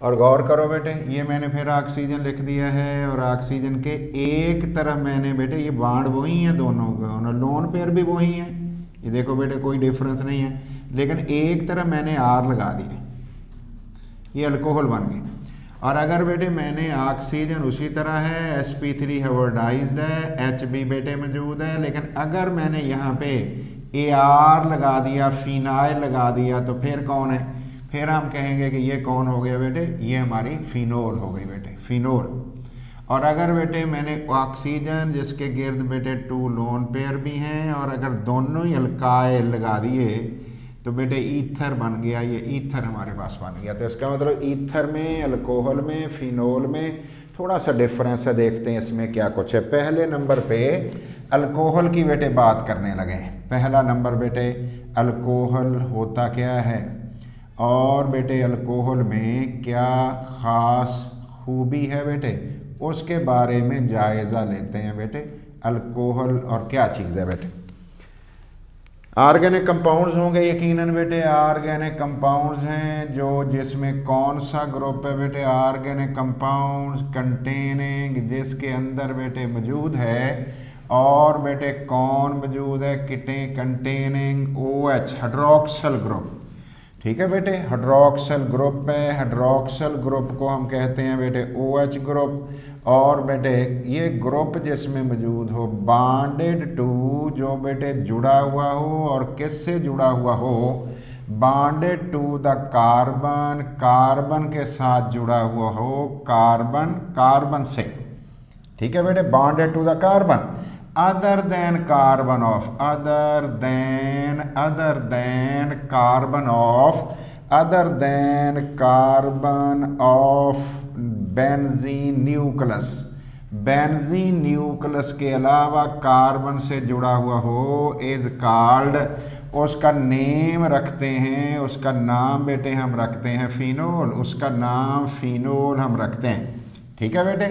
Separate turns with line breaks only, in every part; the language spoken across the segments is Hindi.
और गौर करो बेटे, ये मैंने फिर ऑक्सीजन लिख दिया है और ऑक्सीजन के एक तरफ मैंने बेटे ये बॉन्ड वही हैं दोनों के, लोन पेयर भी वही हैं, ये देखो बेटे कोई डिफरेंस नहीं है, लेकिन एक तरफ मैंने आर लगा दिया, ये अल्कोहल बन गई। और अगर बेटे मैंने ऑक्सीजन उसी तरह है, sp3 हाइब्रिडाइज्ड है, Hb बेटे मौजूद है, लेकिन अगर मैंने यहाँ पे Ar लगा दिया, फिनाइल लगा दिया, तो फिर कौन है, फिर हम कहेंगे कि ये कौन हो गया बेटे, ये हमारी फिनोल हो गई बेटे, फिनोल। और अगर बेटे मैंने ऑक्सीजन जिसके गिर्द बेटे 2 लोन पेयर भी हैं और अगर दोनों ही अल्काइल लगा दिए तो बेटे ईथर बन गया, ये ईथर हमारे पास बन गया। तो इसका मतलब ईथर में, अल्कोहल में, फिनोल में थोड़ा सा डिफरेंस है। देखते हैं इसमें क्या कुछ है। पहले नंबर पे अल्कोहल की बेटे बात करने लगे। पहला नंबर बेटे अल्कोहल होता क्या है और बेटे अल्कोहल में क्या ख़ास खूबी है बेटे, उसके बारे में जायज़ा लेते हैं बेटे। अल्कोहल और क्या चीज़ है बेटे। ऑर्गेनिक कंपाउंड्स होंगे यकीनन बेटे, ऑर्गेनिक कंपाउंड्स हैं जो जिसमें कौन सा ग्रुप है बेटे, ऑर्गेनिक कंपाउंड्स कंटेनिंग, जिसके अंदर बेटे मौजूद है और बेटे कौन मौजूद है, कंटेनिंग OH हाइड्रोक्सल ग्रुप। ठीक है बेटे, हाइड्रोक्सल ग्रुप है, हाइड्रोक्सल ग्रुप को हम कहते हैं बेटे OH ग्रुप। और बेटे ये ग्रुप जिसमें मौजूद हो बॉन्डेड टू, जो बेटे जुड़ा हुआ हो, और किससे जुड़ा हुआ हो, bonded to the carbon, carbon के साथ जुड़ा हुआ हो, कार्बन, कार्बन से। ठीक है बेटे, bonded to the carbon, other than carbon of, other than carbon of, other than carbon of benzene nucleus, benzene nucleus के अलावा कार्बन से जुड़ा हुआ हो, इज कॉल्ड, उसका नेम रखते हैं, उसका नाम बेटे हम रखते हैं फिनोल, उसका नाम फिनोल हम रखते हैं। ठीक है बेटे,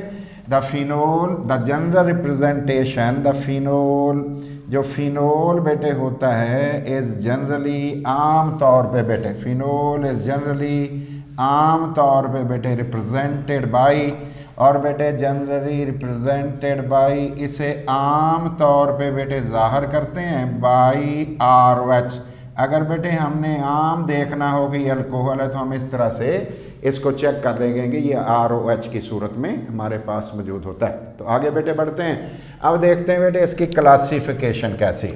the phenol, the general representation, the phenol, जो फिनोल बेटे होता है इज जनरली, आम तौर पे बेटे, फिनोल इज जनरली आम तौर पे बेटे रिप्रेजेंटेड बाई, और बेटे जनरली रिप्रेजेंटेड बाई, इसे आम तौर पे बेटे जाहिर करते हैं बाई RH। अगर बेटे हमने आम देखना हो कि ये अल्कोहल है तो हम इस तरह से इसको चेक कर लेंगे, ये ROH की सूरत में हमारे पास मौजूद होता है। तो आगे बेटे बढ़ते हैं। अब देखते हैं बेटे इसकी क्लासिफिकेशन कैसी।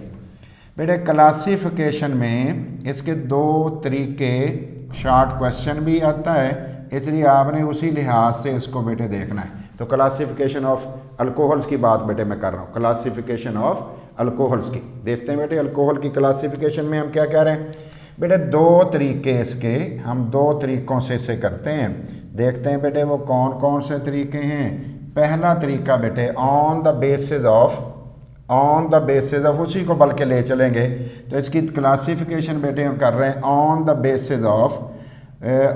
बेटे क्लासिफिकेशन में इसके 2 तरीके, शॉर्ट क्वेश्चन भी आता है, इसलिए आपने उसी लिहाज से इसको बेटे देखना है। तो क्लासिफिकेशन ऑफ अल्कोहल्स की बात बेटे मैं कर रहा हूँ, क्लासिफिकेशन ऑफ अल्कोहल्स की। देखते हैं बेटे अल्कोहल की क्लासिफिकेशन में हम क्या कह रहे हैं। बेटे 2 तरीके इसके, हम 2 तरीक़ों से इसे करते हैं। देखते हैं बेटे वो कौन कौन से तरीके हैं। पहला तरीका बेटे on the basis of, on the basis of, उसी को बल्कि ले चलेंगे। तो इसकी क्लासिफिकेशन बेटे हम कर रहे हैं on the basis of,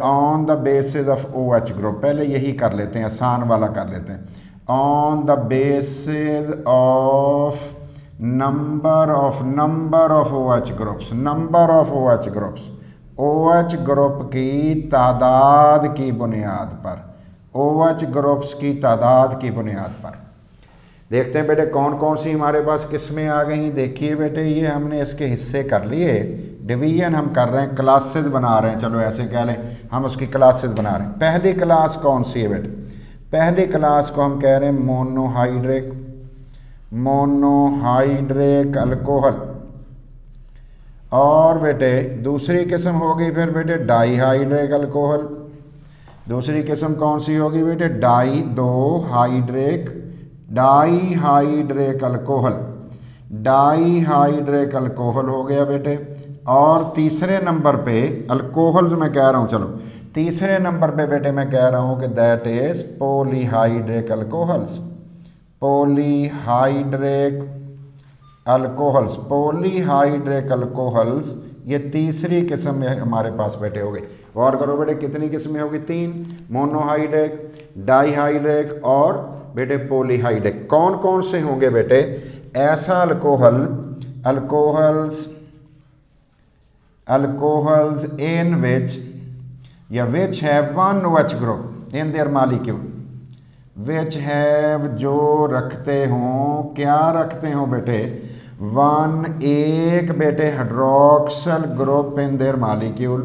on the basis of OH group. पहले यही कर लेते हैं, आसान वाला कर लेते हैं। On the basis of number of OH groups, number of OH groups, OH group की तादाद की बुनियाद पर, OH ग्रुप्स की तादाद की बुनियाद पर। देखते हैं बेटे कौन कौन सी हमारे पास किस्में आ गई। देखिए बेटे ये हमने इसके हिस्से कर लिए, डिवीजन हम कर रहे हैं, क्लासेस बना रहे हैं, चलो ऐसे कह लें, हम उसकी क्लासेस बना रहे हैं। पहली क्लास कौन सी है बेटे, पहली क्लास को हम कह रहे हैं मोनोहाइड्रिक, मोनोहाइड्रिक अल्कोहल। और बेटे दूसरी किस्म होगी फिर बेटे डाईहाइड्रिक अल्कोहल। दूसरी किस्म कौन सी होगी बेटे, डाईहाइड्रिक अल्कोहल, डाईहाइड्रिक अल्कोहल हो गया बेटे। और तीसरे नंबर पे अल्कोहल्स मैं कह रहा हूँ, चलो तीसरे नंबर पे बेटे मैं कह रहा हूँ कि that is polyhydric alcohols, polyhydric alcohols, polyhydric alcohols, ये तीसरी किस्म में हमारे पास बेटे हो गई। गौर करो बेटे कितनी किस्में होगी, 3, मोनोहाइड्रिक, डाईहाइड्रिक और बेटे पॉलीहाइड्रिक। कौन कौन से होंगे बेटे, ऐसा अल्कोहल, अल्कोहल्स इन विच या which have one OH group in their molecule, which have जो रखते हों, क्या रखते हों बेटे, वन एक बेटे hydroxyl group in their molecule,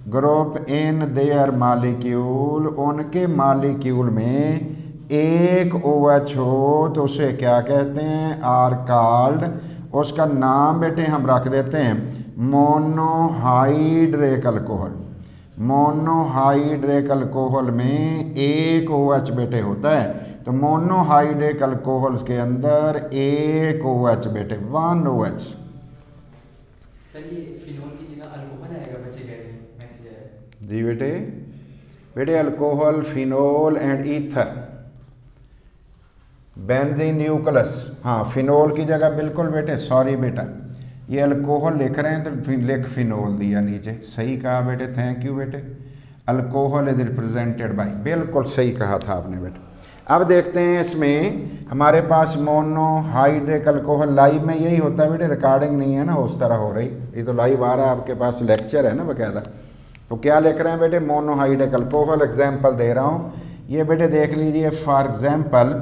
group in their molecule, उनके मॉलिक्यूल में एक OH हो तो उसे क्या कहते हैं, आर कॉल्ड, उसका नाम बेटे हम रख देते हैं मोनोहाइड्रिक अल्कोहल। मोनोहाइड्रिक अल्कोहल में एक OH बेटे होता है, तो मोनोहाइड्रिक अल्कोहल्स के अंदर एक OH बेटे, वन OH।
सर ये फिनोल की जगह अल्कोहल आएगा, बच्चे कह रहे हैं, मैसेज आया
जी बेटे। बेटे alcohol, phenol and ether, benzene nucleus, हाँ फिनोल की जगह बिल्कुल बेटे, सॉरी बेटा ये अल्कोहल लिख रहे हैं तो लिख फिनोल दिया नीचे, सही कहा बेटे, थैंक यू बेटे। अल्कोहल इज रिप्रेजेंटेड बाय, बिल्कुल सही कहा था आपने बेटे। अब देखते हैं इसमें हमारे पास मोनोहाइड्रिक अल्कोहल, लाइव में यही होता है बेटे, रिकॉर्डिंग नहीं है ना उस तरह हो रही, ये तो लाइव आ रहा है आपके पास, लेक्चर है ना बकायदा। तो क्या लिख रहे हैं बेटे, मोनोहाइड्रिक अल्कोहल, एग्जाम्पल दे रहा हूँ, ये बेटे देख लीजिए, फॉर एग्जाम्पल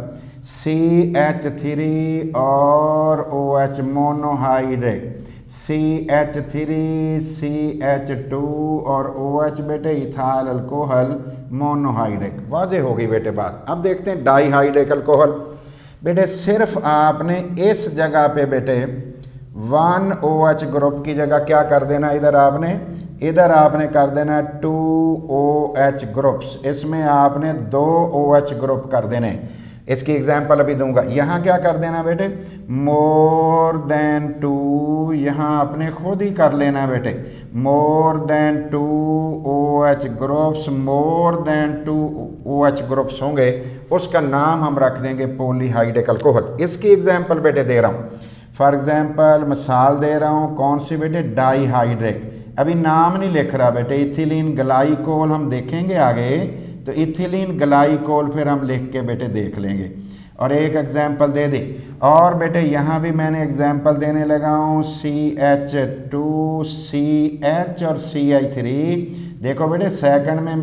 CH3 और OH मोनोहाइड्रिक, CH3 CH2 और OH बेटे इथाइल अल्कोहल मोनोहाइड्रिक, वाज़ेह हो गई बेटे बात। अब देखते हैं डाईहाइड्रिक अल्कोहल, बेटे सिर्फ आपने इस जगह पे बेटे वन OH ग्रुप की जगह क्या कर देना, इधर आपने कर देना 2 OH ग्रुप्स, इसमें आपने 2 OH ग्रुप कर देने। इसकी एग्जाम्पल अभी दूंगा। यहाँ क्या कर देना बेटे, मोर देन 2, यहाँ आपने खुद ही कर लेना बेटे, more than 2 OH groups, more than 2 OH groups होंगे, उसका नाम हम रख देंगे पॉलीहाइड्रिक अल्कोहल। इसकी एग्जाम्पल बेटे दे रहा हूँ, फॉर एग्जाम्पल मिसाल दे रहा हूँ, कौन सी बेटे, डाईहाइड्रिक, अभी नाम नहीं लिख रहा बेटे, इथिलीन ग्लाइकोल हम देखेंगे आगे, तो इथिलीन ग्लाइकोल फिर हम लिख के बेटे देख लेंगे। और एक एग्जाम्पल दे दी, और बेटे यहाँ भी मैंने एग्जाम्पल देने लगा हूँ, CH2 CH और CH3। देखो बेटे सेकंड में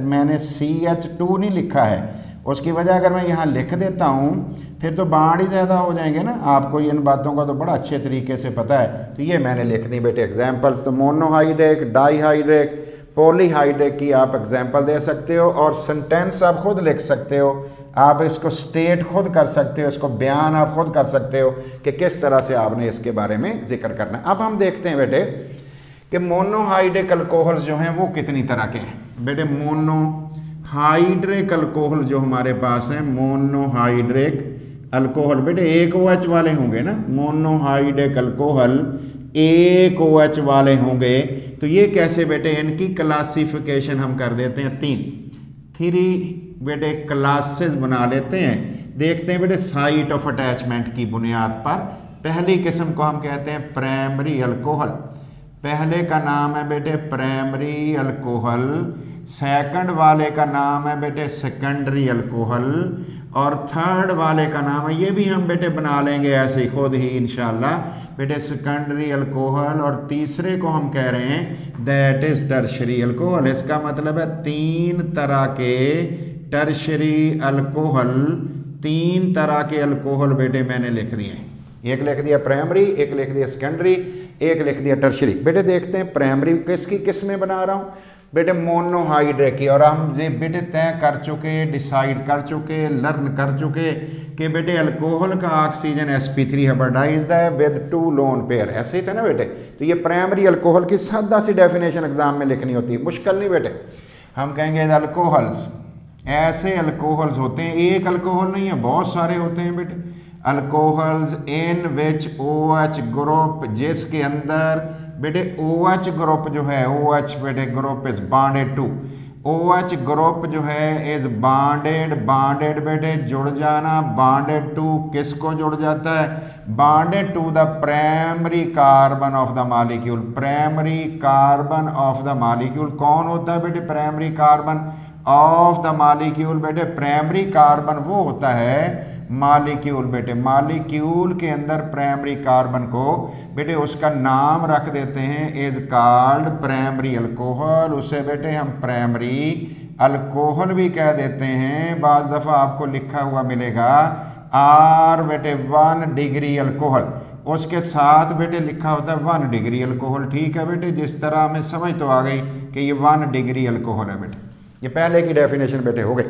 मैंने CH2 नहीं लिखा है, उसकी वजह अगर मैं यहाँ लिख देता हूँ फिर तो बाढ़ ही ज़्यादा हो जाएंगे ना, आपको इन बातों का तो बड़ा अच्छे तरीके से पता है, तो ये मैंने लिख दी बेटे एग्जाम्पल्स। तो मोनोहाइड्रिक, डाईहाइड्रिक, पॉलीहाइड्रिक की आप एग्जाम्पल दे सकते हो, और सेंटेंस आप खुद लिख सकते हो, आप इसको स्टेट खुद कर सकते हो, इसको बयान आप खुद कर सकते हो कि किस तरह से आपने इसके बारे में जिक्र करना है। अब हम देखते हैं बेटे कि मोनोहाइड्रिक अल्कोहल जो हैं वो कितनी तरह के हैं। बेटे मोनोहाइड्रिक अल्कोहल जो हमारे पास हैं, मोनोहाइड्रिक अल्कोहल बेटे एक OH वाले होंगे ना, मोनोहाइड्रिक अल्कोहल एक OH वाले होंगे। तो ये कैसे बेटे, इनकी क्लासिफिकेशन हम कर देते हैं थ्री बेटे क्लासेस बना लेते हैं। देखते हैं बेटे साइट ऑफ अटैचमेंट की बुनियाद पर। पहली किस्म को हम कहते हैं प्राइमरी अल्कोहल, पहले का नाम है बेटे प्राइमरी अल्कोहल, सेकंड वाले का नाम है बेटे सेकेंडरी अल्कोहल, और थर्ड वाले का नाम है, ये भी हम बेटे बना लेंगे ऐसे ही खुद ही इंशाल्लाह बेटे, सेकेंडरी अल्कोहल, और तीसरे को हम कह रहे हैं दैट इज टर्शरी अल्कोहल। इसका मतलब है तीन तरह के टर्शरी अल्कोहल, तीन तरह के अल्कोहल बेटे मैंने लिख दिए, एक लिख दिया प्राइमरी, एक लिख दिया सेकेंडरी, एक लिख दिया टर्शरी। बेटे देखते हैं प्राइमरी किसकी किस में बना रहा हूँ बेटे, मोनोहाइड्रिक की, और हम ये बेटे तय कर चुके, डिसाइड कर चुके, लर्न कर चुके कि बेटे अल्कोहल का ऑक्सीजन sp3 हाइब्रिडाइज्ड है विद 2 लोन पेयर, ऐसे ही था ना बेटे। तो ये प्राइमरी अल्कोहल की सादा सी डेफिनेशन एग्जाम में लिखनी होती है, मुश्किल नहीं बेटे। हम कहेंगे अल्कोहल्स, ऐसे अल्कोहल्स होते हैं, एक अल्कोहल नहीं है, बहुत सारे होते हैं बेटे। Alcohols in which OH group, जिसके अंदर बेटे OH ग्रुप जो है, OH बेटे group is bonded to, OH group जो है इज बॉन्डेड, बॉन्डेड बेटे जुड़ जाना, बॉन्डेड टू किसको जुड़ जाता है, bonded to the primary carbon of the molecule, primary carbon of the molecule. कौन होता है बेटे primary carbon of the molecule, बेटे प्राइमरी कार्बन वो होता है मालिक्यूल बेटे, मालिक्यूल के अंदर प्राइमरी कार्बन को बेटे उसका नाम रख देते हैं इज कॉल्ड प्राइमरी अल्कोहल, उसे बेटे हम प्राइमरी अल्कोहल भी कह देते हैं। बाज़ दफ़ा आपको लिखा हुआ मिलेगा आर बेटे 1 डिग्री अल्कोहल, उसके साथ बेटे लिखा होता है 1 डिग्री अल्कोहल। ठीक है बेटे, जिस तरह हमें समझ तो आ गई कि ये 1 डिग्री अल्कोहल है बेटे। ये पहले की डेफिनेशन बेटे हो गई।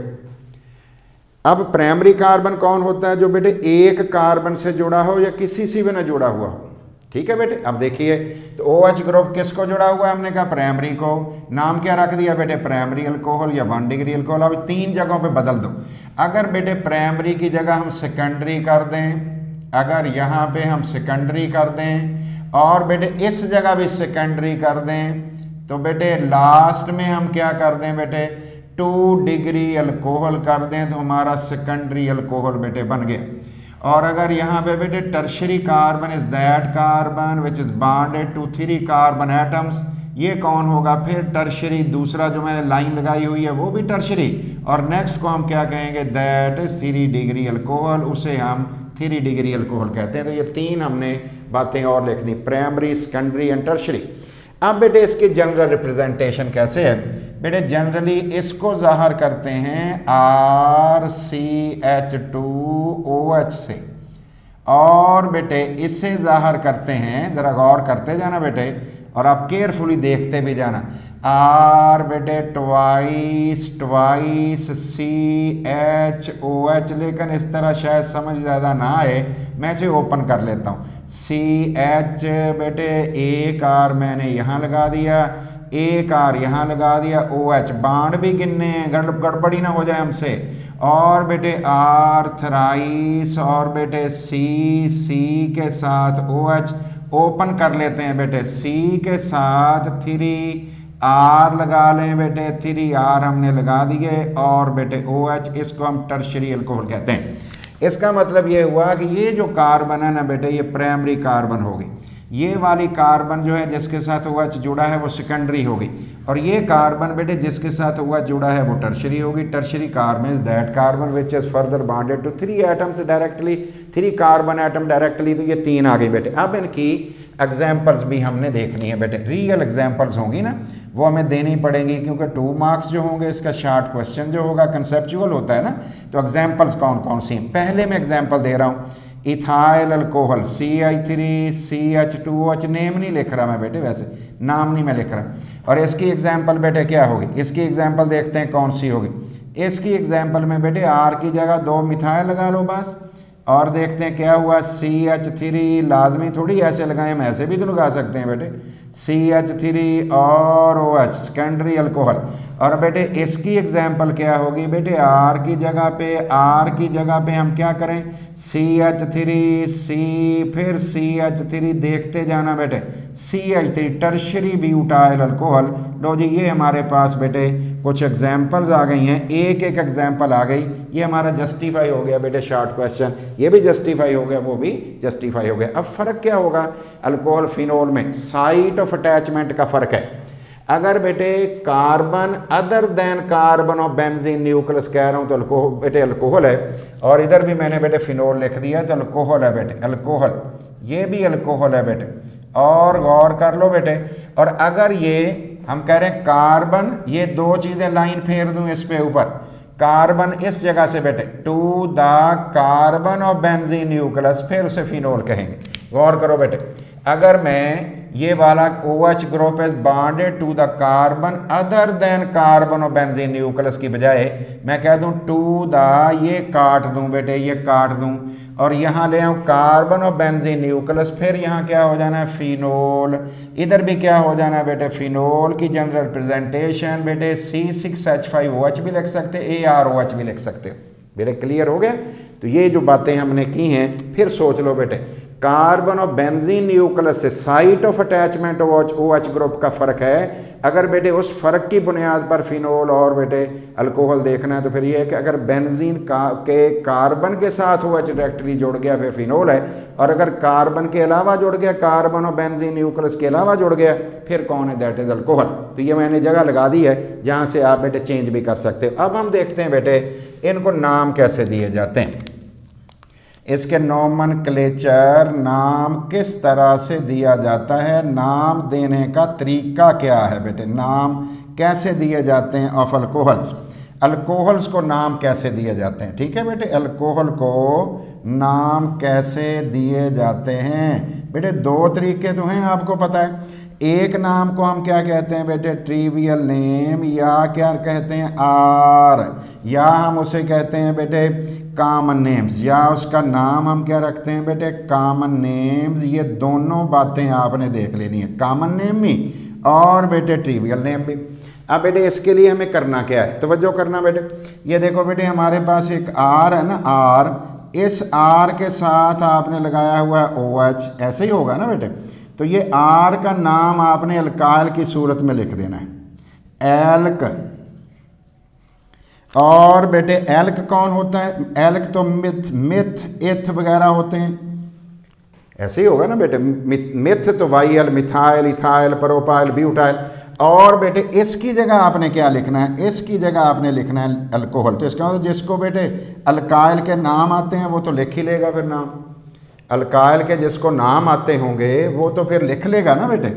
अब प्राइमरी कार्बन कौन होता है? जो बेटे एक कार्बन से जुड़ा हो या किसी से भी ना जुड़ा हुआ हो। ठीक है बेटे, अब देखिए तो OH ग्रुप किसको जुड़ा हुआ है? हमने कहा प्राइमरी को। नाम क्या रख दिया बेटे? प्राइमरी अल्कोहल या 1 डिग्री अल्कोहल। अब 3 जगहों पे बदल दो। अगर बेटे प्राइमरी की जगह हम सेकेंडरी कर दें, अगर यहाँ पे हम सेकेंडरी कर दें और बेटे इस जगह भी सेकेंडरी कर दें, तो बेटे लास्ट में हम क्या कर दें बेटे? 2 डिग्री अल्कोहल कर दें तो हमारा सेकेंडरी अल्कोहल बेटे बन गया। और अगर यहाँ पे बेटे tertiary carbon is that carbon which is bonded to 3 carbon atoms, ये कौन होगा फिर? टर्शरी। दूसरा जो मैंने लाइन लगाई हुई है वो भी टर्शरी, और नेक्स्ट को हम क्या कहेंगे? दैट इज 3 डिग्री अल्कोहल, उसे हम 3 डिग्री अल्कोहल कहते हैं। तो ये 3 हमने बातें और लिख दी, प्राइमरी, सेकेंडरी एंड टर्शरी। अब बेटे इसकी जनरल रिप्रेजेंटेशन कैसे है? बेटे जनरली इसको ज़ाहिर करते हैं RCH2OH से, और बेटे इसे ज़ाहिर करते हैं, ज़रा गौर करते जाना बेटे और आप केयरफुली देखते भी जाना, R बेटे ट्वाइस CHOH, लेकिन इस तरह शायद समझ ज़्यादा ना आए, मैं इसे ओपन कर लेता हूँ। CH बेटे एक R मैंने यहाँ लगा दिया, एक R यहाँ लगा दिया, OH बाण भी गिनने हैं, गड़बड़ी ना हो जाए हमसे, और बेटे R थ्राइस, और बेटे C के साथ OH ओपन कर लेते हैं बेटे, C के साथ 3R लगा लें बेटे, 3R हमने लगा दिए, और बेटे OH, इसको हम टर्शरी अल्कोहल कहते हैं। इसका मतलब ये हुआ कि ये जो कार्बन है ना बेटे, ये प्राइमरी कार्बन होगी, ये वाली कार्बन जो है जिसके साथ OH जुड़ा है वो सेकेंडरी होगी, और ये कार्बन बेटे जिसके साथ OH जुड़ा है वो टर्शरी होगी। Tertiary carbon is that carbon which is further bonded to 3 atoms directly, 3 carbon atom directly. तो ये 3 आ गई बेटे। अब इनकी एग्जाम्पल्स भी हमने देखनी है बेटे, रियल एग्जाम्पल्स होंगी ना, वो हमें देनी पड़ेंगी, क्योंकि 2 मार्क्स जो होंगे इसका शॉर्ट क्वेश्चन जो होगा कंसेप्चुअल होता है ना। तो एग्जाम्पल्स कौन कौन सी हैं? पहले मैं एग्जाम्पल दे रहा हूँ, इथाइल अल्कोहल CH2OH, नेम नहीं लिख रहा मैं बेटे, वैसे नाम नहीं मैं लिख रहा। और इसकी एग्जाम्पल बेटे क्या होगी? इसकी एग्जाम्पल देखते हैं कौन सी होगी। इसकी एग्जाम्पल में बेटे R की जगह 2 मिथाइल लगा लो बस, और देखते हैं क्या हुआ। CH3, लाजमी थोड़ी ऐसे लगाएं, हम ऐसे भी तो लगा सकते हैं बेटे, CH3 और OH सेकेंडरी अल्कोहल। और बेटे इसकी एग्जाम्पल क्या होगी बेटे? R की जगह पे हम क्या करें? CH3C, फिर CH3, देखते जाना बेटे, CH3 टर्शरी ब्यूटाइल अल्कोहल। लो जी, ये हमारे पास बेटे कुछ एग्जाम्पल्स आ गई हैं, एक एग्जाम्पल आ गई, ये हमारा जस्टिफाई हो गया बेटे शॉर्ट क्वेश्चन, ये भी जस्टिफाई हो गया, वो भी जस्टिफाई हो गया। अब फ़र्क क्या होगा अल्कोहल फिनोल में? साइट ऑफ अटैचमेंट का फ़र्क है। अगर बेटे carbon other than carbon of benzene nucleus कह रहा हूँ तो अल्कोहल बेटे अल्कोहल है, और इधर भी मैंने बेटे फिनोल लिख दिया तो अल्कोहल है बेटे, अल्कोहल, ये भी अल्कोहल है बेटे। और गौर कर लो बेटे, और अगर ये हम कह रहे हैं कार्बन, ये 2 चीज़ें लाइन फेर दूं इस पे ऊपर, कार्बन इस जगह से बेटे to the carbon of benzene nucleus, फिर उसे फिनोल कहेंगे। गौर करो बेटे, अगर मैं ये वाला OH group is bonded to the carbon other than carbon of benzene nucleus की बजाय मैं कह दूं टू द, ये काट दूं बेटे, ये काट दूं, और यहाँ ले आऊँ कार्बन ऑफ बेंजीन न्यूक्लियस, फिर यहाँ क्या हो जाना है? फिनोल। इधर भी क्या हो जाना है बेटे? फिनोल की जनरल रिप्रेजेंटेशन बेटे C6H5OH भी लिख सकते, AROH भी लिख सकते हो बेटे। क्लियर हो गया? तो ये जो बातें हमने की हैं, फिर सोच लो बेटे, कार्बन ऑफ बेंजीन न्यूक्लियस से site of attachment OH group का फ़र्क है। अगर बेटे उस फ़र्क की बुनियाद पर फिनोल और बेटे अल्कोहल देखना है तो फिर ये है कि अगर बेंजीन के कार्बन के साथ OH डायरेक्टली जुड़ गया फिर फिनोल है, और अगर कार्बन के अलावा जुड़ गया, कार्बन और बेंजीन न्यूक्लियस के अलावा जुड़ गया, फिर कौन है? That is alcohol. तो ये मैंने जगह लगा दी है जहाँ से आप बेटे चेंज भी कर सकते हो। अब हम देखते हैं बेटे इनको नाम कैसे दिए जाते हैं। इसके नोमेनक्लेचर, नाम किस तरह से दिया जाता है, नाम देने का तरीका क्या है बेटे, नाम कैसे दिए जाते हैं ऑफ अल्कोहल्स, अल्कोहल्स को नाम कैसे दिए जाते हैं। ठीक है बेटे, अल्कोहल को नाम कैसे दिए जाते हैं बेटे, दो तरीके तो हैं आपको पता है। एक नाम को हम क्या कहते हैं बेटे, ट्रिवियल नेम, या क्या कहते हैं आर, या हम उसे कहते हैं बेटे कॉमन नेम्स, या उसका नाम हम क्या रखते हैं बेटे कॉमन नेम्स। ये दोनों बातें आपने देख लेनी है, कॉमन नेम भी और बेटे ट्रिवियल नेम भी। अब बेटे इसके लिए हमें करना क्या है, तवज्जो करना बेटे। ये देखो बेटे हमारे पास एक आर है ना, आर, इस आर के साथ आपने लगाया हुआ है OH, ऐसे ही होगा ना बेटे। तो ये आर का नाम आपने अल्काइल की सूरत में लिख देना है, एल्क। और बेटे एल्क कौन होता है, एल्क तो मिथ इथ वगैरह होते हैं, ऐसे ही होगा ना बेटे। मिथ तो while, methyl, ethyl, propyl, butyl. और बेटे इसकी जगह आपने क्या लिखना है, इसकी जगह आपने लिखना है अल्कोहल। तो इसका मतलब जिसको बेटे अल्काइल के नाम आते हैं वो तो लिख ही लेगा फिर नाम, अल्काइल के जिसको नाम आते होंगे वो तो फिर लिख लेगा ना बेटे।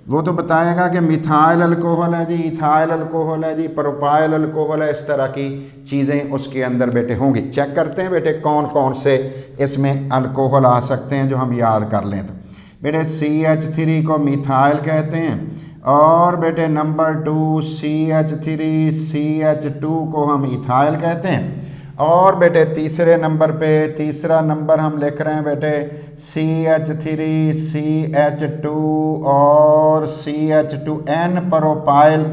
वो तो बताएगा कि मिथाइल अल्कोहल है जी, इथाइल अल्कोहल है जी, प्रोपाइल अल्कोहल है, इस तरह की चीज़ें उसके अंदर बेटे होंगी। चेक करते हैं बेटे कौन कौन से इसमें अल्कोहल आ सकते हैं जो हम याद कर लें। तो बेटे CH3 को मिथाइल कहते हैं, और बेटे नंबर 2 CH3 CH2 को हम इथाइल कहते हैं। और बेटे तीसरे नंबर पे, तीसरा नंबर हम लिख रहे हैं बेटे CH3 CH2 और CH2N प्रोपाइल।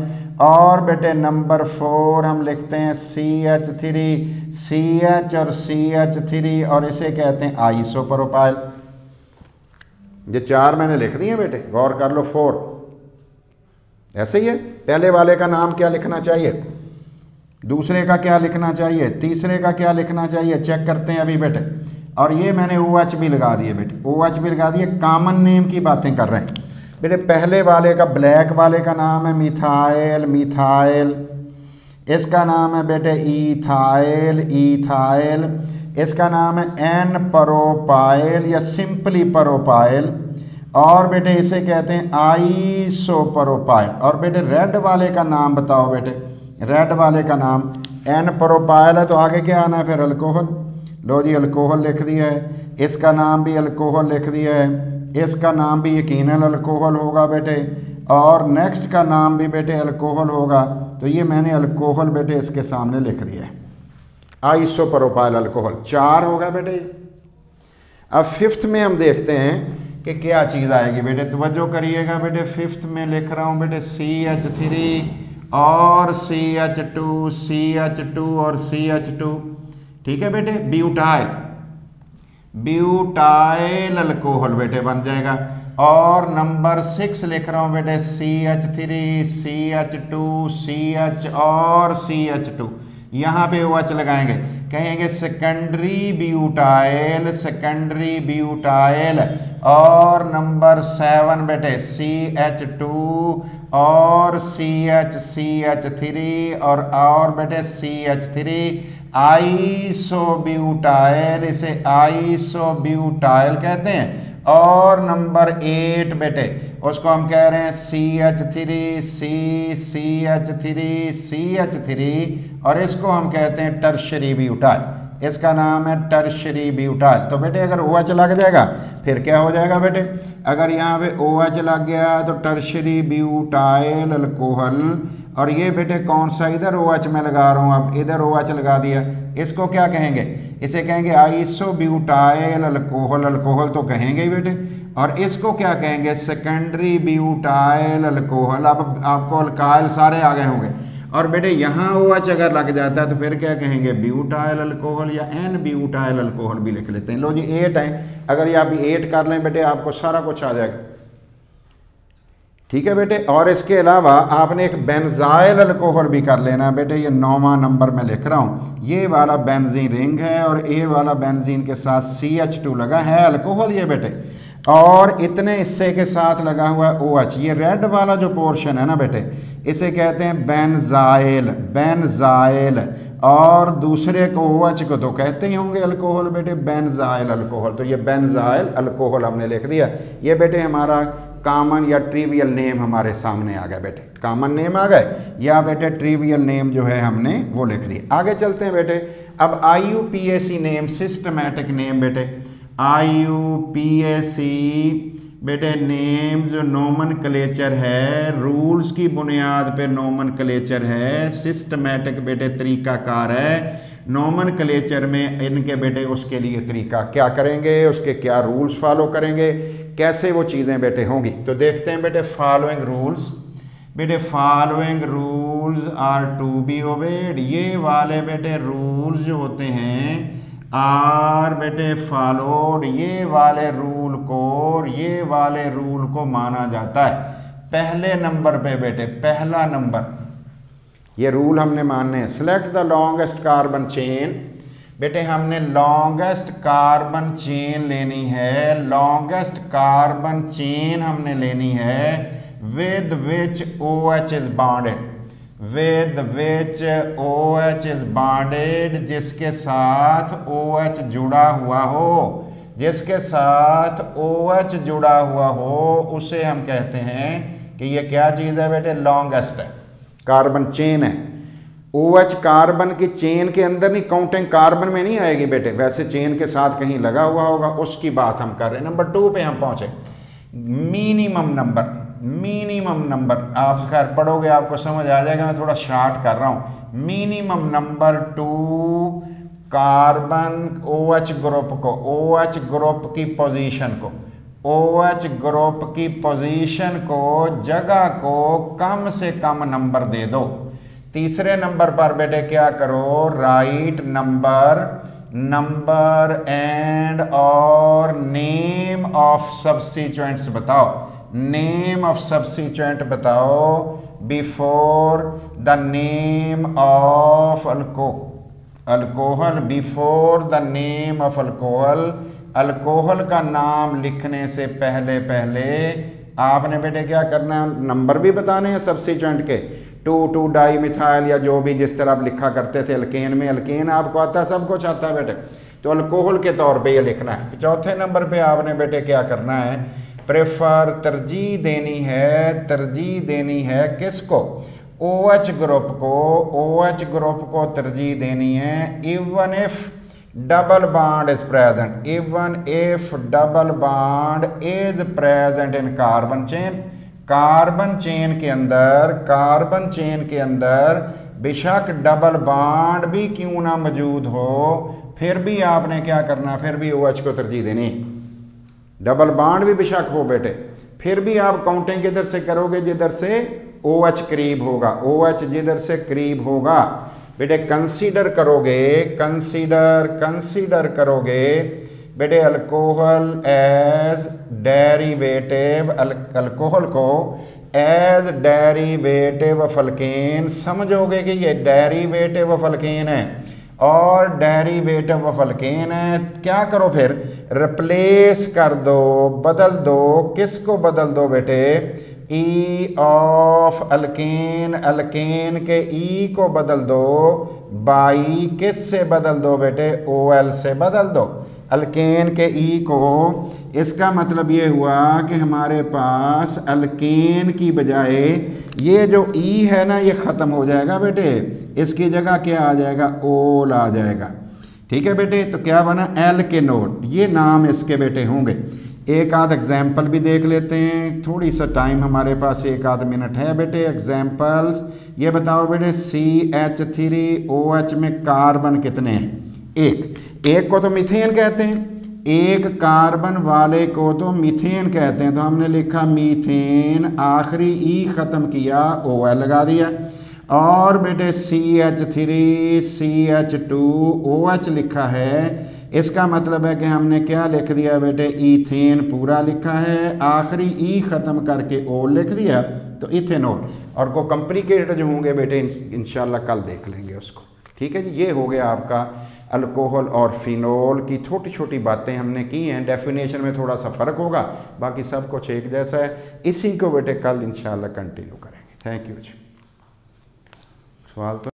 और बेटे नंबर 4 हम लिखते हैं CH3 CH और CH3 और इसे कहते हैं आइसोप्रोपाइल। ये चार मैंने लिख दिए बेटे, गौर कर लो, 4 ऐसे ही है। पहले वाले का नाम क्या लिखना चाहिए, दूसरे का क्या लिखना चाहिए, तीसरे का क्या लिखना चाहिए, चेक करते हैं अभी बेटे। और ये मैंने OH भी लगा दिए बेटे, OH भी लगा दिए, कॉमन नेम की बातें कर रहे हैं बेटे। पहले वाले का, ब्लैक वाले का नाम है मिथाइल, मिथाइल। इसका नाम है बेटे इथाइल, इथाइल। इसका नाम है N प्रोपाइल या सिंपली प्रोपाइल। और बेटे इसे कहते हैं आइसोप्रोपाइल। और बेटे रेड वाले का नाम बताओ बेटे, रेड वाले का नाम N प्रोपाइल है, तो आगे क्या आना है फिर अल्कोहल। लो जी अल्कोहल लिख दिया है, इसका नाम भी अल्कोहल लिख दिया है, इसका नाम भी यकीनन अल्कोहल होगा बेटे, और नेक्स्ट का नाम भी बेटे अल्कोहल होगा। तो ये मैंने अल्कोहल बेटे इसके सामने लिख दिया है, आइसोप्रोपाइल अल्कोहल। 4 होगा बेटे। अब 5th में हम देखते हैं कि क्या चीज़ आएगी बेटे, तवज्जो करिएगा बेटे। 5th में लिख रहा हूँ बेटे CH3 और CH2, CH2 और CH2। ठीक है बेटे, ब्यूटाइल, ब्यूटाइल अल्कोहल बेटे बन जाएगा। और नंबर 6 लिख रहा हूँ बेटे CH3 CH2 CH और CH2। यहाँ पे OH लगाएंगे, कहेंगे सेकेंडरी ब्यूटाइल, सेकेंडरी ब्यूटाइल। और नंबर 7 बेटे CH2 और CH3 और बेटे CH3 आइसोब्यूटाइल, इसे आइसोब्यूटाइल कहते हैं। और नंबर 8 बेटे उसको हम कह रहे हैं CH3 CH3 और इसको हम कहते हैं टर्शरी ब्यूटाइल, इसका नाम है टर्शरी ब्यूटाइल। तो बेटे अगर OH लग जाएगा फिर क्या हो जाएगा बेटे, अगर यहाँ पे OH लग गया तो टर्शरी ब्यूटाइल अल्कोहल। और ये बेटे कौन सा, इधर OH मैं लगा रहा हूँ, अब इधर OH लगा दिया, इसको क्या कहेंगे, इसे कहेंगे आइसोब्यूटाइल अल्कोहल, अल्कोहल तो कहेंगे ही बेटे। और इसको क्या कहेंगे, सेकेंडरी ब्यूटाइल अल्कोहल। अब आपको अल्काइल सारे आ गए होंगे। और बेटे यहाँ OH अगर लग जाता है तो फिर क्या कहेंगे, ब्यूटाइल अल्कोहल या N ब्यूटाइल अल्कोहल भी लिख लेते हैं। लो जी 8 है, अगर ये आप 8 कर लें बेटे आपको सारा कुछ आ जाएगा। ठीक है बेटे। और इसके अलावा आपने एक बेंजाइल अल्कोहल भी कर लेना है बेटे, ये 9वां नंबर में लिख रहा हूँ। ये वाला बेंजीन रिंग है और ये वाला बेंजीन के साथ CH2 लगा है, अल्कोहल ये बेटे। और इतने हिस्से के साथ लगा हुआ है OH। ये रेड वाला जो पोर्शन है ना बेटे, इसे कहते हैं बेंजाइल, बेंजाइल। और दूसरे को OH को तो कहते ही होंगे अल्कोहल बेटे, बेंजाइल अल्कोहल। तो ये बेंजाइल अल्कोहल हमने लिख दिया। ये बेटे हमारा कॉमन या ट्रिवियल नेम हमारे सामने आ गए बेटे, कॉमन नेम आ गए या बेटे ट्रिवियल नेम जो है हमने वो लिख दिया। आगे चलते हैं बेटे। अब IUPAC नेम, सिस्टमैटिक नेम बेटे, IUPAC बेटे नेम जो नोमनक्लेचर है, रूल्स की बुनियाद पे नोमनक्लेचर है, सिस्टमैटिक बेटे तरीकाकार है। नोमनक्लेचर में इनके बेटे उसके लिए तरीका क्या करेंगे, उसके क्या रूल्स फॉलो करेंगे, कैसे वो चीज़ें बेटे होंगी। तो देखते हैं बेटे फॉलोइंग रूल्स। बेटे following rules are to be obeyed. ये वाले बेटे रूल्स जो होते हैं आर बेटे फॉलोड, ये वाले रूल को माना जाता है। पहले नंबर पे बेटे, पहला नंबर ये रूल हमने मानने हैं। Select the longest carbon chain. बेटे हमने लॉन्गेस्ट कार्बन चेन लेनी है, लॉन्गेस्ट कार्बन चेन हमने लेनी है with which OH is bonded, with which OH is bonded, जिसके साथ OH जुड़ा हुआ हो, जिसके साथ OH जुड़ा हुआ हो उसे हम कहते हैं कि ये क्या चीज़ है बेटे, लॉन्गेस्ट है, कार्बन चेन है। OH कार्बन की चेन के अंदर नहीं, काउंटिंग कार्बन में नहीं आएगी बेटे, वैसे चेन के साथ कहीं लगा हुआ होगा, उसकी बात हम कर रहे हैं। नंबर 2 पे हम पहुंचे। मिनिमम नंबर, मिनिमम नंबर आप खैर पढ़ोगे आपको समझ आ जाएगा, मैं थोड़ा शार्ट कर रहा हूं। Minimum number 2 carbon OH group को, OH ग्रुप की पोजीशन को, OH ग्रुप की पोजीशन को, जगह को कम से कम नंबर दे दो। तीसरे नंबर पर बेटे क्या करो, राइट नंबर, नंबर एंड और नेम ऑफ सब्स्टिट्यूएंट्स बताओ, नेम ऑफ सब्स्टिट्यूएंट बताओ before the name of alcohol, before the name of alcohol. Alcohol का नाम लिखने से पहले पहले आपने बेटे क्या करना है, नंबर भी बताने हैं सब्स्टिट्यूएंट के, 2,2 डाई मिथाइल या जो भी जिस तरह आप लिखा करते थे अल्केन में, अल्केन आपको आता है, सब कुछ आता है बेटे, तो अल्कोहल के तौर पे ये लिखना है। चौथे नंबर पे आपने बेटे क्या करना है, प्रेफर, तरजीह देनी है, तरजीह देनी है किसको, OH ग्रुप को, OH ग्रुप को तरजीह देनी है। Even if double bond is present, even if double bond is present in carbon chain, carbon chain के अंदर, कार्बन चेन के अंदर बेशक डबल बॉन्ड भी क्यों ना मौजूद हो, फिर भी आपने क्या करना, फिर भी OH को तरजीह देनी। डबल बॉन्ड भी बेशक हो बेटे, फिर भी आप काउंटिंग किधर से करोगे, जिधर से OH करीब होगा, OH जिधर से करीब होगा बेटे कंसीडर करोगे, कंसीडर करोगे बेटे अल्कोहल एज डेरिवेटिव, अल्कोहल को एज डेरिवेटिव ऑफ अल्केन, समझोगे कि ये डेरिवेटिव ऑफ अल्केन है और डेरिवेटिव ऑफ अल्केन है। क्या करो फिर, रिप्लेस कर दो, बदल दो, किसको बदल दो बेटे, E ऑफ अल्केन, अल्केन के E को बदल दो बाई किस से बदल दो बेटे, OL से बदल दो, अल्केन के E को। इसका मतलब ये हुआ कि हमारे पास अल्केन की बजाय ये जो E है ना, ये ख़त्म हो जाएगा बेटे, इसकी जगह क्या आ जाएगा, OL आ जाएगा। ठीक है बेटे, तो क्या बना, एल्केनोल, ये नाम इसके बेटे होंगे। एक आध एग्जाम्पल भी देख लेते हैं, थोड़ी सा टाइम हमारे पास 1 आध मिनट है बेटे। एग्जाम्पल्स ये बताओ बेटे, CH3OH में कार्बन कितने हैं, एक को तो मीथेन कहते हैं, एक कार्बन वाले को तो मीथेन कहते हैं, तो हमने लिखा मीथेन, आखिरी E ख़त्म किया, OL लगा दिया। और बेटे CH3 CH2OH लिखा है, इसका मतलब है कि हमने क्या लिख दिया बेटे, ईथेन पूरा लिखा है, आखिरी E ख़त्म करके O लिख दिया, तो इथेनॉल। और को कॉम्प्लिकेटेड जो होंगे बेटे इंशाल्लाह कल देख लेंगे उसको। ठीक है जी, ये हो गया आपका अल्कोहल और फिनोल की छोटी छोटी बातें हमने की हैं। डेफिनेशन में थोड़ा सा फ़र्क होगा, बाकी सब कुछ एक जैसा है। इसी को बेटे कल इंशाल्लाह कंटिन्यू करेंगे। थैंक यू जी। सवाल तो